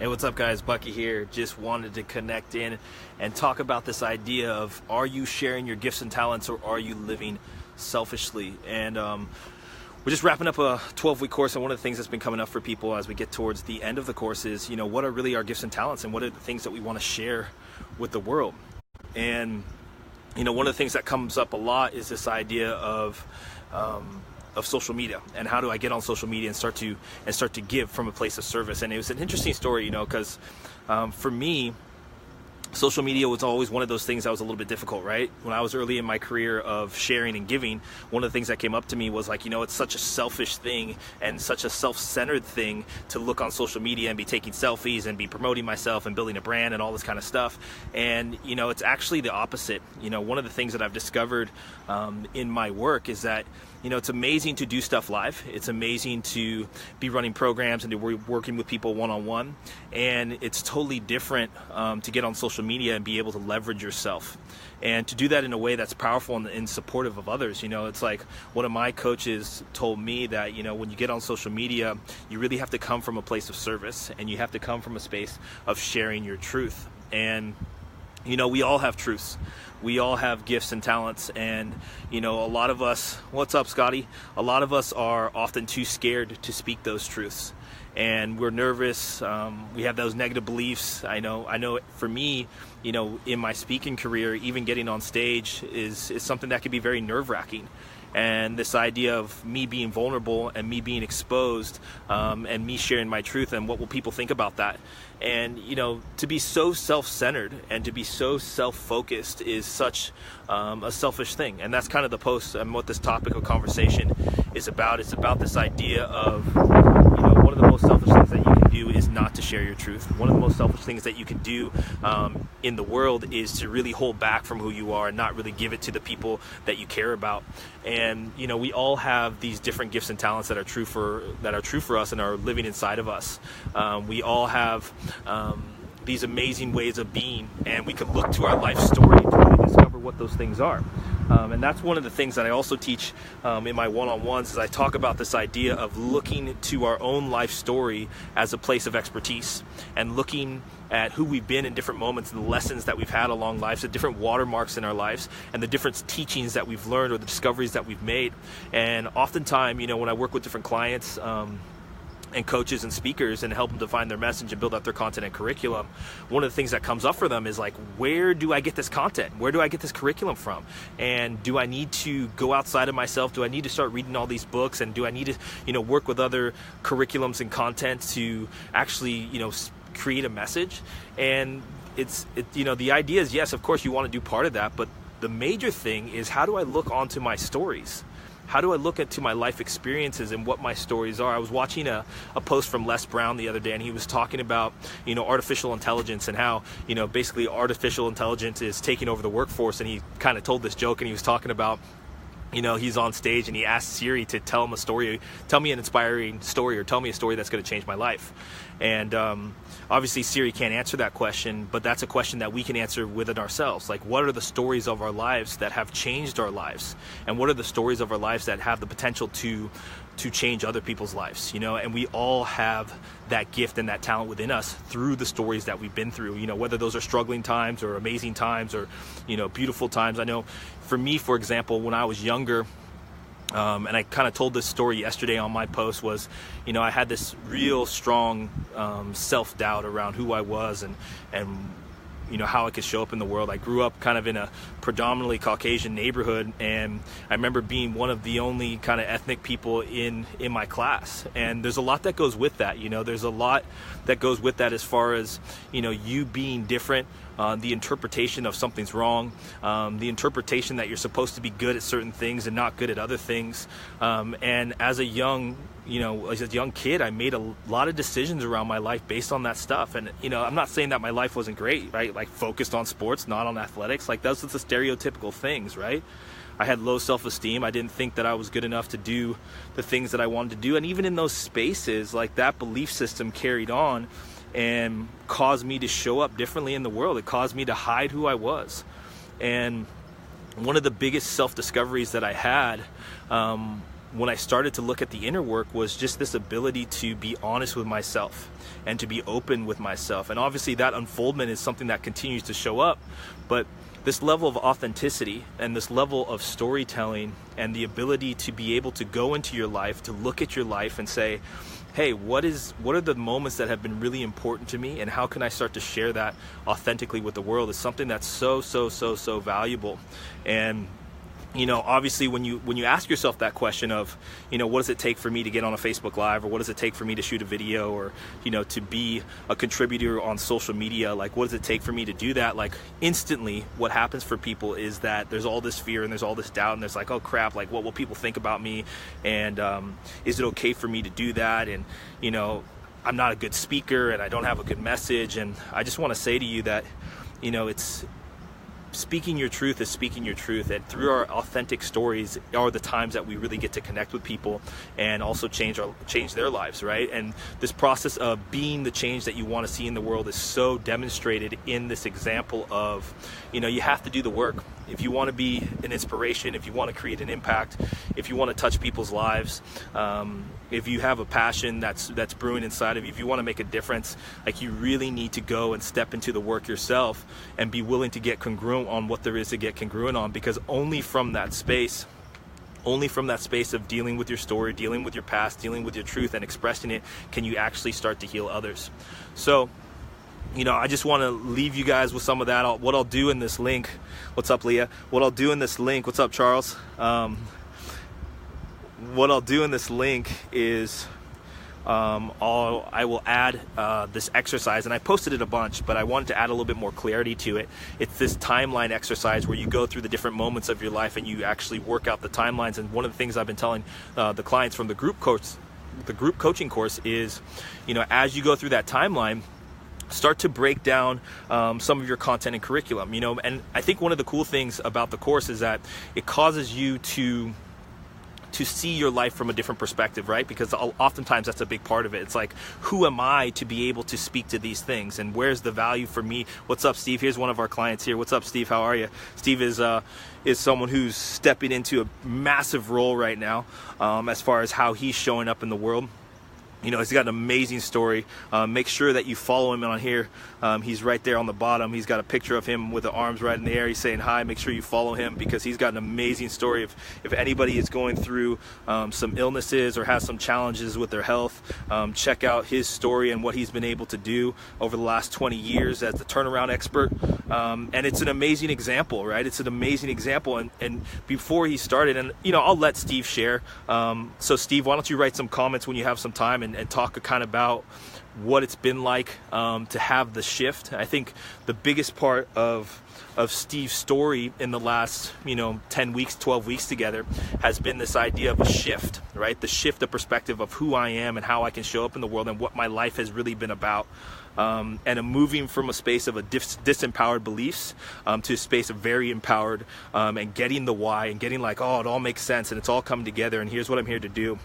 Hey, what's up, guys? Bucky here. Just wanted to connect in and talk about this idea of, are you sharing your gifts and talents, or are you living selfishly? And we're just wrapping up a 12-week course, and one of the things that's been coming up for people as we get towards the end of the course is, what are really our gifts and talents, and what are the things that we want to share with the world? And one of the things that comes up a lot is this idea of social media, and how do I get on social media and start to give from a place of service. And it was an interesting story, because for me, social media was always one of those things that was a little bit difficult, right? When I was early in my career of sharing and giving, one of the things that came up to me was like, it's such a selfish thing and such a self-centered thing to look on social media and be taking selfies and be promoting myself and building a brand and all this kind of stuff. And, it's actually the opposite. One of the things that I've discovered in my work is that, it's amazing to do stuff live. It's amazing to be running programs and to be working with people one-on-one. And it's totally different to get on social media and be able to leverage yourself. And to do that in a way that's powerful and supportive of others. It's like one of my coaches told me that, when you get on social media, you really have to come from a place of service, and you have to come from a space of sharing your truth. And we all have truths. We all have gifts and talents, and a lot of us, what's up, Scotty? A lot of us are often too scared to speak those truths, and we're nervous. We have those negative beliefs. I know for me, in my speaking career, even getting on stage is something that can be very nerve-wracking. And this idea of me being vulnerable and me being exposed, and me sharing my truth, and what will people think about that? And to be so self-centered and to be so self-focused is such a selfish thing. And that's kind of the post and what this topic of conversation is about. It's about this idea of one of the most selfish things that you can do is not to share your truth. One of the most selfish things that you can do in the world is to really hold back from who you are and not really give it to the people that you care about. And we all have these different gifts and talents that are true for us and are living inside of us. We all have these amazing ways of being, and we can look to our life story to really discover what those things are. And that's one of the things that I also teach in my one-on-ones, is I talk about this idea of looking to our own life story as a place of expertise, and looking at who we've been in different moments, and the lessons that we've had along lives, the different watermarks in our lives, and the different teachings that we've learned or the discoveries that we've made. And oftentimes, when I work with different clients, and coaches and speakers, and help them define their message and build out their content and curriculum, one of the things that comes up for them is like, where do I get this content? Where do I get this curriculum from? And do I need to go outside of myself? Do I need to start reading all these books? And do I need to, work with other curriculums and content to actually, create a message? And the idea is, yes, of course you want to do part of that, but the major thing is, how do I look onto my stories? How do I look into my life experiences and what my stories are? I was watching a post from Les Brown the other day, and he was talking about, artificial intelligence, and how, basically artificial intelligence is taking over the workforce. And he kind of told this joke, and he was talking about, he's on stage and he asked Siri to tell him a story, tell me an inspiring story, or tell me a story that's going to change my life. And obviously Siri can't answer that question, but that's a question that we can answer within ourselves. Like, what are the stories of our lives that have changed our lives? And what are the stories of our lives that have the potential to change other people's lives? And we all have that gift and that talent within us through the stories that we've been through, whether those are struggling times or amazing times or, beautiful times. I know for me, for example, when I was younger, and I kind of told this story yesterday on my post, was, I had this real strong self-doubt around who I was and how I could show up in the world. I grew up kind of in a predominantly Caucasian neighborhood, and I remember being one of the only kind of ethnic people in my class. And there's a lot that goes with that. There's a lot that goes with that as far as, you being different, the interpretation of something's wrong, the interpretation that you're supposed to be good at certain things and not good at other things. And as a young kid, I made a lot of decisions around my life based on that stuff. And, I'm not saying that my life wasn't great, right? Like, focused on sports, not on athletics. Like, those are the stereotypical things, right? I had low self-esteem. I didn't think that I was good enough to do the things that I wanted to do. And even in those spaces, like, that belief system carried on and caused me to show up differently in the world. It caused me to hide who I was. And one of the biggest self-discoveries that I had when I started to look at the inner work was just this ability to be honest with myself and to be open with myself. And obviously that unfoldment is something that continues to show up, but this level of authenticity and this level of storytelling and the ability to be able to go into your life, to look at your life and say, hey, what are the moments that have been really important to me, and how can I start to share that authentically with the world, is something that's so valuable. And obviously when you ask yourself that question of, what does it take for me to get on a Facebook Live, or what does it take for me to shoot a video, or, to be a contributor on social media, like what does it take for me to do that? Like instantly what happens for people is that there's all this fear and there's all this doubt, and there's like, oh crap, like what will people think about me? And is it okay for me to do that? And, I'm not a good speaker and I don't have a good message. And I just want to say to you that, it's speaking your truth is speaking your truth, and through our authentic stories are the times that we really get to connect with people and also change their lives, right? And this process of being the change that you want to see in the world is so demonstrated in this example of, you have to do the work. If you want to be an inspiration, if you want to create an impact, if you want to touch people's lives, if you have a passion that's brewing inside of you, if you want to make a difference, like you really need to go and step into the work yourself and be willing to get congruent on what there is to get congruent on, because only from that space of dealing with your story, dealing with your past, dealing with your truth and expressing it, can you actually start to heal others. So I just want to leave you guys with some of that. What I'll do in this link, what's up, Leah? What I'll do in this link, what's up, Charles? What I'll do in this link is I will add this exercise, and I posted it a bunch, but I wanted to add a little bit more clarity to it. It's this timeline exercise where you go through the different moments of your life and you actually work out the timelines. And one of the things I've been telling the clients from the group coaching course is, as you go through that timeline, start to break down some of your content and curriculum, and I think one of the cool things about the course is that it causes you to see your life from a different perspective, right? Because oftentimes that's a big part of it. It's like, who am I to be able to speak to these things, and where's the value for me? What's up, Steve? Here's one of our clients here. What's up, Steve? How are you? Steve is someone who's stepping into a massive role right now as far as how he's showing up in the world. He's got an amazing story. Make sure that you follow him on here. He's right there on the bottom. He's got a picture of him with the arms right in the air. He's saying hi. Make sure you follow him because he's got an amazing story. If anybody is going through some illnesses or has some challenges with their health, check out his story and what he's been able to do over the last 20 years as the turnaround expert. And it's an amazing example, right? It's an amazing example. And before he started, and I'll let Steve share. So Steve, why don't you write some comments when you have some time and talk kind of about what it's been like to have the shift. I think the biggest part of Steve's story in the last 10 weeks, 12 weeks together has been this idea of a shift, right? The shift of perspective of who I am and how I can show up in the world and what my life has really been about. And a moving from a space of a disempowered beliefs to a space of very empowered and getting the why and getting like, oh, it all makes sense and it's all come together and here's what I'm here to do.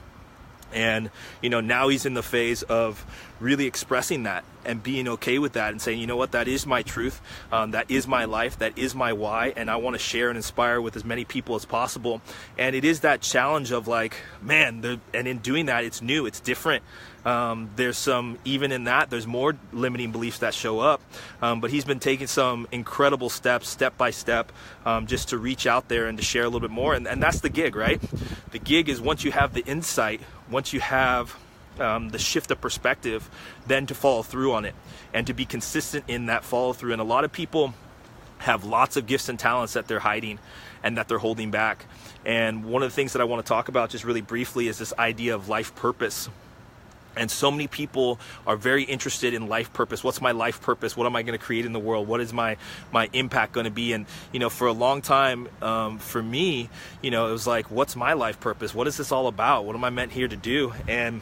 And now he's in the phase of really expressing that and being okay with that and saying, what, that is my truth, that is my life, that is my why, and I want to share and inspire with as many people as possible. And it is that challenge of like, man, and in doing that, it's new, it's different. There's some, even in that, there's more limiting beliefs that show up, but he's been taking some incredible steps, step by step, just to reach out there and to share a little bit more. And that's the gig, right? The gig is once you have the insight, once you have the shift of perspective, then to follow through on it and to be consistent in that follow through. And a lot of people have lots of gifts and talents that they're hiding and that they're holding back. And one of the things that I want to talk about just really briefly is this idea of life purpose. And so many people are very interested in life purpose. What's my life purpose? What am I going to create in the world? What is my impact going to be? And, for a long time, for me, it was like, what's my life purpose? What is this all about? What am I meant here to do? And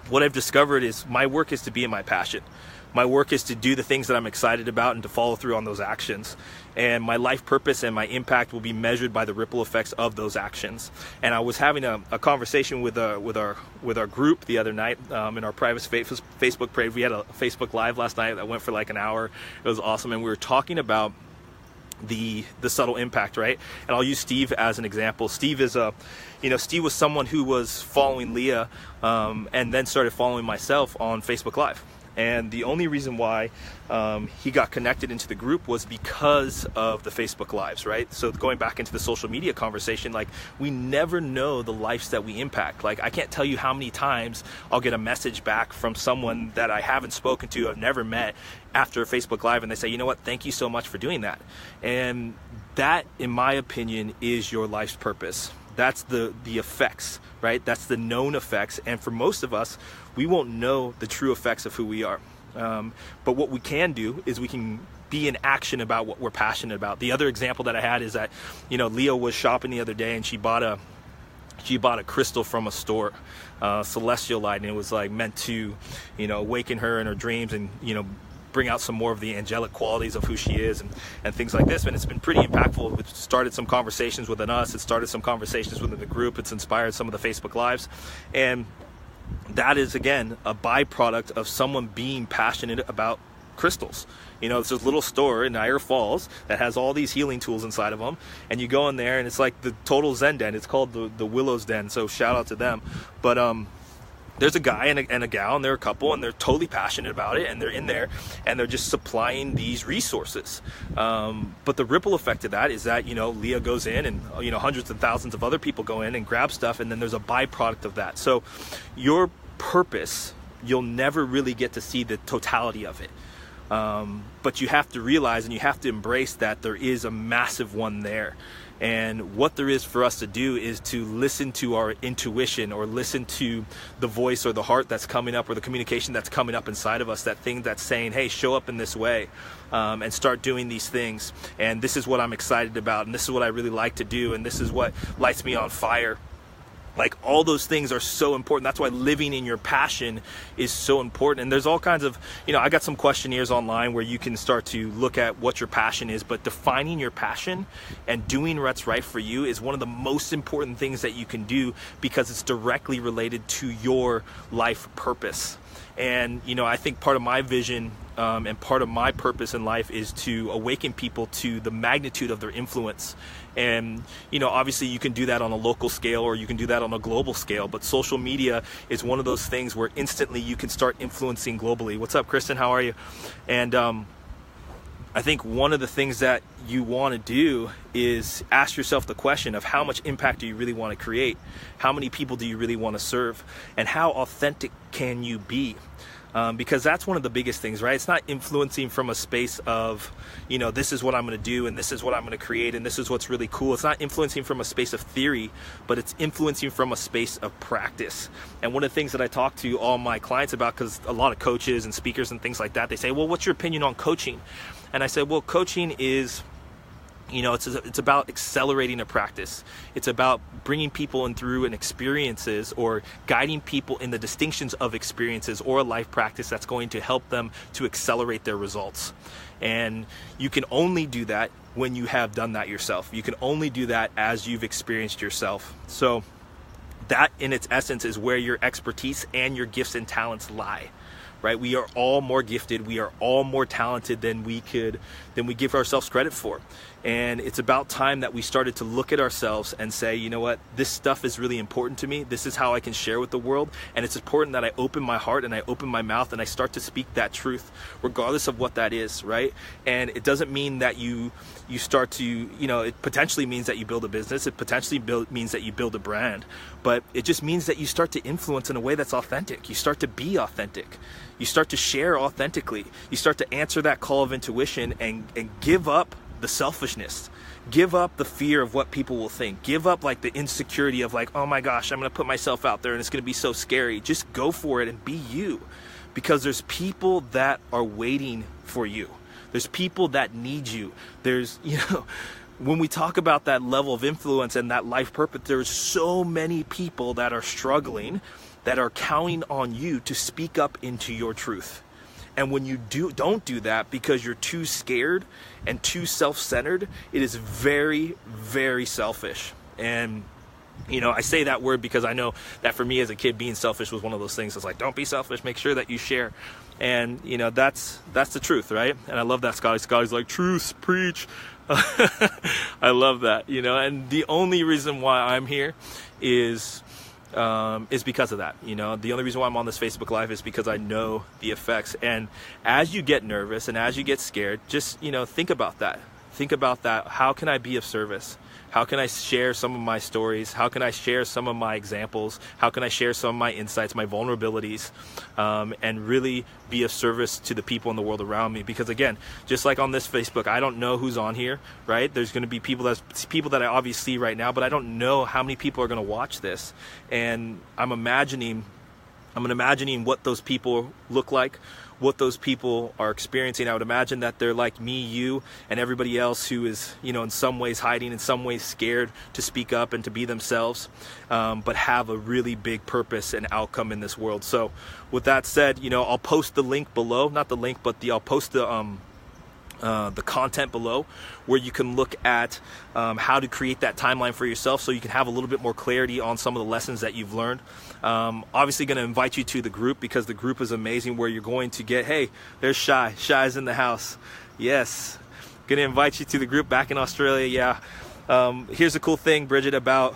what I've discovered is my work is to be in my passion. My work is to do the things that I'm excited about and to follow through on those actions. And my life purpose and my impact will be measured by the ripple effects of those actions. And I was having a conversation with our group the other night in our private Facebook page. We had a Facebook Live last night that went for like an hour. It was awesome. And we were talking about the subtle impact, right? And I'll use Steve as an example. Steve is Steve was someone who was following Leah, and then started following myself on Facebook Live. And the only reason why he got connected into the group was because of the Facebook Lives, right? So going back into the social media conversation, like, we never know the lives that we impact. Like, I can't tell you how many times I'll get a message back from someone that I haven't spoken to, I've never met, after a Facebook Live, and they say, you know what, thank you so much for doing that. And that, in my opinion, is your life's purpose. That's the effects, right? That's the known effects. And for most of us, we won't know the true effects of who we are. But what we can do is we can be in action about what we're passionate about. The other example that I had is that, Leah was shopping the other day, and she bought a crystal from a store, celestial light, and it was like meant to, awaken her in her dreams and, bring out some more of the angelic qualities of who she is and things like this. And it's been pretty impactful. It started some conversations within us. It started some conversations within the group. It's inspired some of the Facebook Lives. And that is, again, a byproduct of someone being passionate about crystals. It's this little store in Niagara Falls that has all these healing tools inside of them. And you go in there, and it's like the total Zen den. It's called the Willows Den. So shout out to them. But, there's a guy and a gal, and they're a couple, and they're totally passionate about it, and they're in there, and they're just supplying these resources. But the ripple effect of that is that, Leah goes in, and, hundreds of thousands of other people go in and grab stuff, and then there's a byproduct of that. So your purpose, you'll never really get to see the totality of it. But you have to realize, and you have to embrace that there is a massive one there. And what there is for us to do is to listen to our intuition, or listen to the voice or the heart that's coming up, or the communication that's coming up inside of us, that thing that's saying, hey, show up in this way, and start doing these things. And this is what I'm excited about, and this is what I really like to do, and this is what lights me on fire. Like, all those things are so important. That's why living in your passion is so important. And there's all kinds of, I got some questionnaires online where you can start to look at what your passion is, but defining your passion and doing what's right for you is one of the most important things that you can do, because it's directly related to your life purpose. And, I think part of my vision and part of my purpose in life is to awaken people to the magnitude of their influence. And, obviously you can do that on a local scale, or you can do that on a global scale, but social media is one of those things where instantly you can start influencing globally. What's up, Kristen? How are you? And I think one of the things that you want to do is ask yourself the question of how much impact do you really want to create? How many people do you really want to serve? And how authentic can you be? Because that's one of the biggest things, right? It's not influencing from a space of, this is what I'm going to do, and this is what I'm going to create, and this is what's really cool. It's not influencing from a space of theory, but it's influencing from a space of practice. And one of the things that I talk to all my clients about, because a lot of coaches and speakers and things like that, they say, well, what's your opinion on coaching? And I said, well, coaching is, it's about accelerating a practice. It's about bringing people in through an experiences, or guiding people in the distinctions of experiences, or a life practice that's going to help them to accelerate their results. And you can only do that when you have done that yourself. You can only do that as you've experienced yourself. So that, in its essence, is where your expertise and your gifts and talents lie. Right? We are all more gifted. We are all more talented than we give ourselves credit for. And it's about time that we started to look at ourselves and say, you know what, this stuff is really important to me. This is how I can share with the world. And it's important that I open my heart and I open my mouth and I start to speak that truth, regardless of what that is, right? And it doesn't mean that you start to, it potentially means that you build a business. It potentially means that you build a brand. But it just means that you start to influence in a way that's authentic. You start to be authentic. You start to share authentically. You start to answer that call of intuition and give up the selfishness. Give up the fear of what people will think. Give up like the insecurity of like, oh my gosh, I'm going to put myself out there and it's going to be so scary. Just go for it and be you, because there's people that are waiting for you. There's people that need you. There's, when we talk about that level of influence and that life purpose, there's so many people that are struggling, that are counting on you to speak up into your truth. And when you don't do that because you're too scared and too self-centered, it is very, very selfish. And, I say that word because I know that for me as a kid, being selfish was one of those things. It's like, don't be selfish, make sure that you share. And that's the truth, right? And I love that Scotty's like, truth, preach. I love that, and the only reason why I'm here is because of that. The only reason why I'm on this Facebook Live is because I know the effects. And as you get nervous and as you get scared, just think about that. How can I be of service? How can I share some of my stories? How can I share some of my examples? How can I share some of my insights, my vulnerabilities, and really be of service to the people in the world around me? Because again, just like on this Facebook, I don't know who's on here, right? There's going to be people that I obviously see right now, but I don't know how many people are going to watch this. And I'm imagining what those people look like, what those people are experiencing. I would imagine that they're like me, you, and everybody else who is, in some ways hiding, in some ways scared to speak up and to be themselves, but have a really big purpose and outcome in this world. So with that said, I'll post the link below, not the link, but I'll post the content below where you can look at how to create that timeline for yourself so you can have a little bit more clarity on some of the lessons that you've learned. Obviously going to invite you to the group because the group is amazing, where you're going to get, hey, there's Shy's in the house. Yes, going to invite you to the group back in Australia. Yeah. Here's a cool thing, Bridget, about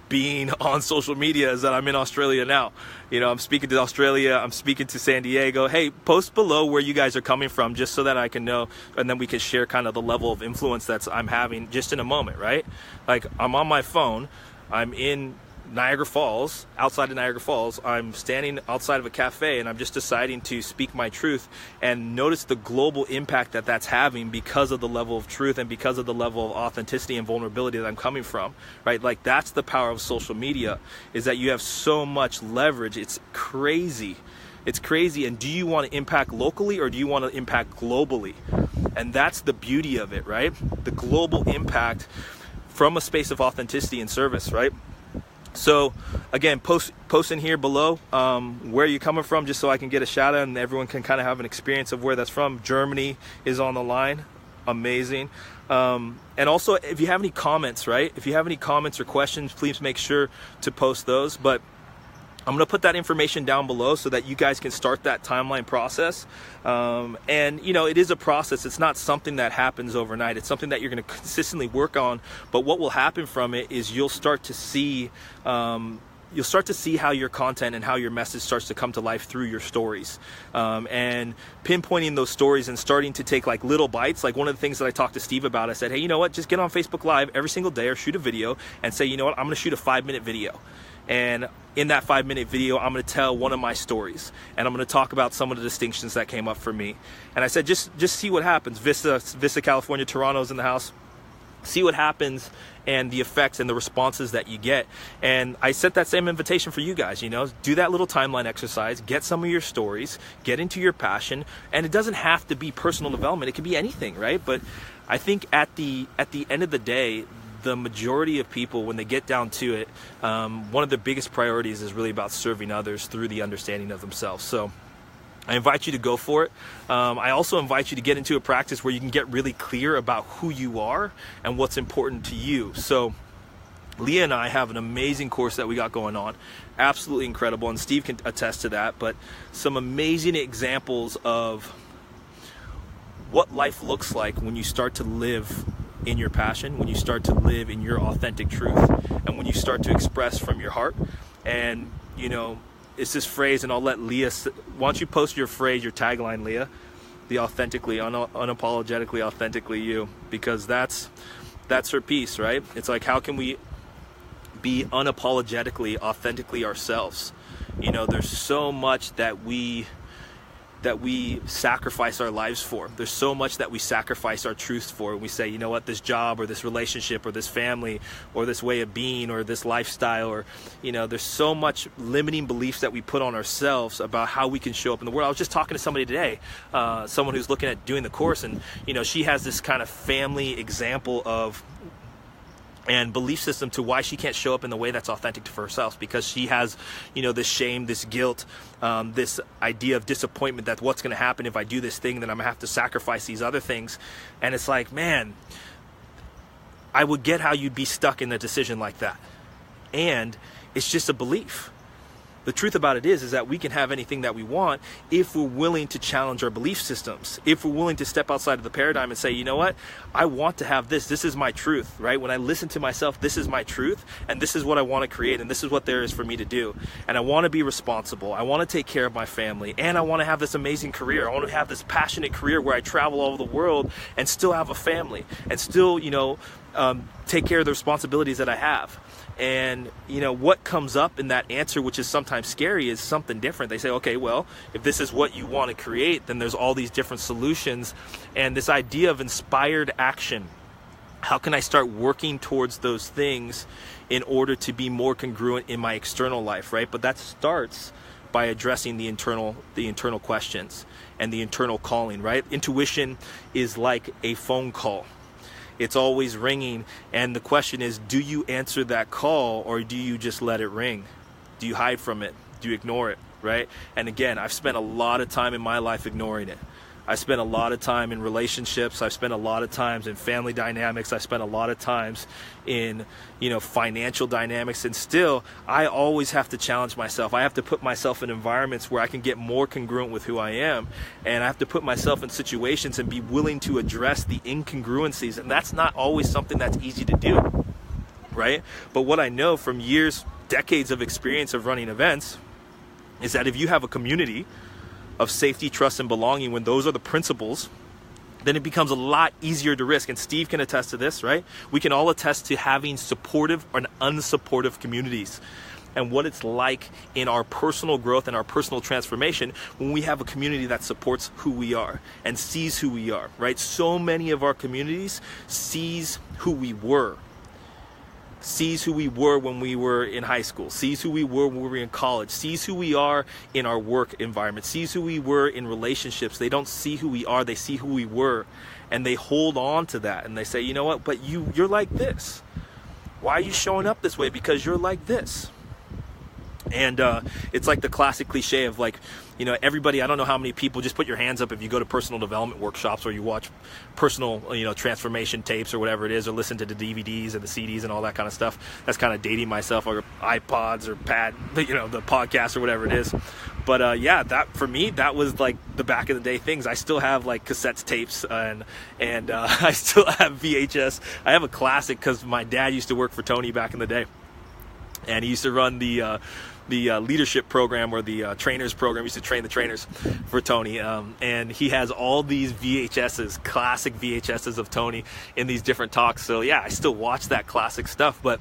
being on social media is that I'm in Australia now. I'm speaking to Australia, I'm speaking to San Diego. Hey, post below where you guys are coming from just so that I can know, and then we can share kind of the level of influence I'm having just in a moment, right? Like, I'm on my phone, I'm in Niagara Falls, outside of Niagara Falls. I'm standing outside of a cafe and I'm just deciding to speak my truth, and notice the global impact that's having because of the level of truth and because of the level of authenticity and vulnerability that I'm coming from, right? Like, that's the power of social media, is that you have so much leverage. It's crazy. And do you want to impact locally or do you want to impact globally? And that's the beauty of it, right? The global impact from a space of authenticity and service, right? So again, post in here below where you're coming from, just so I can get a shout out and everyone can kind of have an experience of where that's from. Germany is on the line. Amazing. And also, if you have any comments, right? If you have any comments or questions, please make sure to post those. But I'm going to put that information down below so that you guys can start that timeline process. And, it is a process. It's not something that happens overnight. It's something that you're going to consistently work on. But what will happen from it is you'll start to see how your content and how your message starts to come to life through your stories, and pinpointing those stories and starting to take like little bites. Like, one of the things that I talked to Steve about, I said, hey, you know what, just get on Facebook Live every single day or shoot a video and say, you know what, I'm going to shoot a 5-minute video. And in that 5-minute video, I'm going to tell one of my stories, and I'm going to talk about some of the distinctions that came up for me. And I said, just see what happens. Vista, California, Toronto's in the house. See what happens and the effects and the responses that you get. And I set that same invitation for you guys, do that little timeline exercise, get some of your stories, get into your passion. And it doesn't have to be personal development. It can be anything, right? But I think at the end of the day, the majority of people, when they get down to it, one of the biggest priorities is really about serving others through the understanding of themselves. So I invite you to go for it. I also invite you to get into a practice where you can get really clear about who you are and what's important to you. So Leah and I have an amazing course that we got going on. Absolutely incredible. And Steve can attest to that. But some amazing examples of what life looks like when you start to live in your passion, when you start to live in your authentic truth, and when you start to express from your heart. And, it's this phrase, and I'll let Leah, why don't you post your phrase, your tagline, Leah, the authentically, unapologetically, authentically you, because that's her piece, right? It's like, how can we be unapologetically, authentically ourselves? There's so much that we sacrifice our lives for. There's so much that we sacrifice our truths for. And we say, you know what, this job or this relationship or this family or this way of being or this lifestyle, or, there's so much limiting beliefs that we put on ourselves about how we can show up in the world. I was just talking to somebody today, someone who's looking at doing the course, and, she has this kind of family example of and belief system to why she can't show up in the way that's authentic for herself, because she has, this shame, this guilt, this idea of disappointment that what's going to happen if I do this thing, then I'm going to have to sacrifice these other things. And it's like, man, I would get how you'd be stuck in a decision like that. And it's just a belief. The truth about it is that we can have anything that we want if we're willing to challenge our belief systems, if we're willing to step outside of the paradigm and say, you know what, I want to have this. This is my truth, right? When I listen to myself, this is my truth, and this is what I want to create, and this is what there is for me to do. And I want to be responsible. I want to take care of my family, and I want to have this amazing career. I want to have this passionate career where I travel all over the world and still have a family and still, take care of the responsibilities that I have. And what comes up in that answer, which is sometimes scary, is something different. They say, okay, well, if this is what you want to create, then there's all these different solutions. And this idea of inspired action, how can I start working towards those things in order to be more congruent in my external life, right? But that starts by addressing the internal questions and the internal calling, right? Intuition is like a phone call. It's always ringing, and the question is, do you answer that call, or do you just let it ring? Do you hide from it? Do you ignore it, right? And again, I've spent a lot of time in my life ignoring it. I spent a lot of time in relationships. I've spent a lot of times in family dynamics. I spent a lot of times in, financial dynamics. And still, I always have to challenge myself. I have to put myself in environments where I can get more congruent with who I am. And I have to put myself in situations and be willing to address the incongruencies. And that's not always something that's easy to do, right? But what I know from years, decades of experience of running events is that if you have a community of safety, trust, and belonging, when those are the principles, then it becomes a lot easier to risk. And Steve can attest to this, right? We can all attest to having supportive or unsupportive communities, and what it's like in our personal growth and our personal transformation when we have a community that supports who we are and sees who we are, right? So many of our communities sees who we were. Sees who we were when we were in high school, sees who we were when we were in college, sees who we are in our work environment, sees who we were in relationships. They don't see who we are, they see who we were, and they hold on to that, and they say, you know what, but you're like this. Why are you showing up this way? Because you're like this. And it's like the classic cliche of everybody, I don't know how many people, just put your hands up if you go to personal development workshops or you watch personal, transformation tapes or whatever it is, or listen to the DVDs and the CDs and all that kind of stuff. That's kind of dating myself, or iPods or the podcast or whatever it is. But that for me, that was like the back of the day things. I still have like cassettes, tapes, and I still have VHS. I have a classic because my dad used to work for Tony back in the day, and he used to run the leadership program, or the trainers program. He used to train the trainers for Tony, and he has all these VHSs, classic VHSs of Tony in these different talks. So yeah, I still watch that classic stuff. But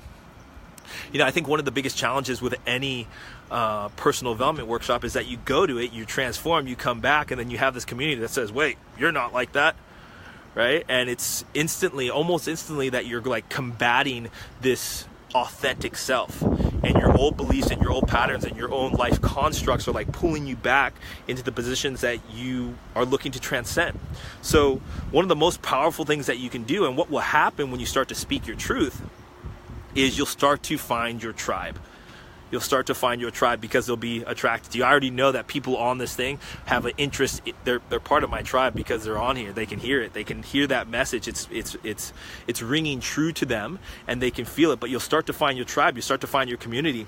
I think one of the biggest challenges with any personal development workshop is that you go to it, you transform, you come back, and then you have this community that says, wait, you're not like that, right? And it's almost instantly that you're like combating this authentic self, and your old beliefs and your old patterns and your own life constructs are like pulling you back into the positions that you are looking to transcend. So one of the most powerful things that you can do, and what will happen when you start to speak your truth, is you'll start to find your tribe. You'll start to find your tribe because they'll be attracted to you. I already know that people on this thing have an interest. They're part of my tribe because they're on here. They can hear it. They can hear that message. It's ringing true to them, and they can feel it. But you'll start to find your tribe. You start to find your community.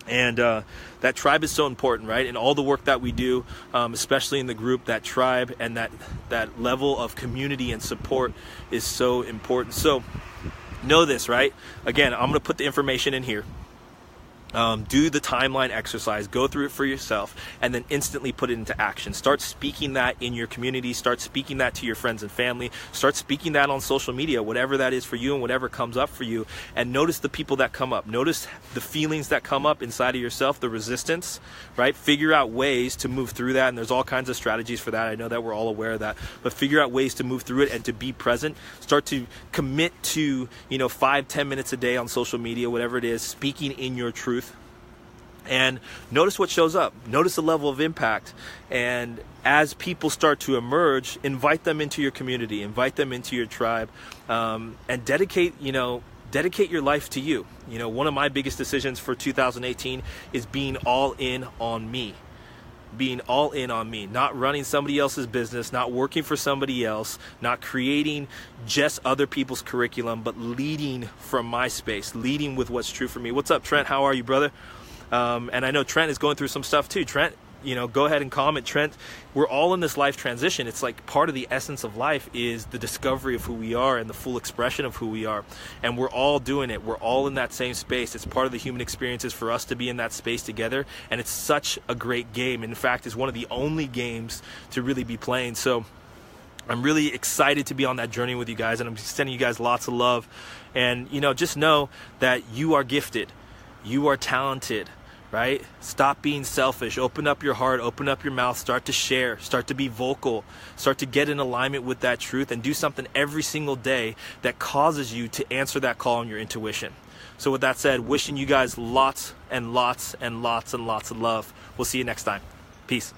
And that tribe is so important, right? And all the work that we do, especially in the group, that tribe and that level of community and support is so important. So know this, right? Again, I'm going to put the information in here. Do the timeline exercise, go through it for yourself, and then instantly put it into action. Start speaking that in your community, start speaking that to your friends and family, start speaking that on social media, whatever that is for you and whatever comes up for you, and notice the people that come up. Notice the feelings that come up inside of yourself, the resistance, right? Figure out ways to move through that, and there's all kinds of strategies for that. I know that we're all aware of that, but figure out ways to move through it and to be present. Start to commit to, 5-10 minutes a day on social media, whatever it is, speaking in your truth. And notice what shows up. Notice the level of impact. And as people start to emerge, invite them into your community, invite them into your tribe, and dedicate your life to you. One of my biggest decisions for 2018 is being all in on me. Being all in on me, not running somebody else's business, not working for somebody else, not creating just other people's curriculum, but leading from my space, leading with what's true for me. What's up, Trent? How are you, brother? And I know Trent is going through some stuff too. Trent, go ahead and comment. Trent, we're all in this life transition. It's like part of the essence of life is the discovery of who we are and the full expression of who we are. And we're all doing it. We're all in that same space. It's part of the human experiences for us to be in that space together. And it's such a great game. In fact, it's one of the only games to really be playing. So I'm really excited to be on that journey with you guys, and I'm sending you guys lots of love. And, just know that you are gifted. You are talented. Right? Stop being selfish. Open up your heart, open up your mouth, start to share, start to be vocal, start to get in alignment with that truth, and do something every single day that causes you to answer that call on your intuition. So with that said, wishing you guys lots and lots and lots and lots of love. We'll see you next time. Peace.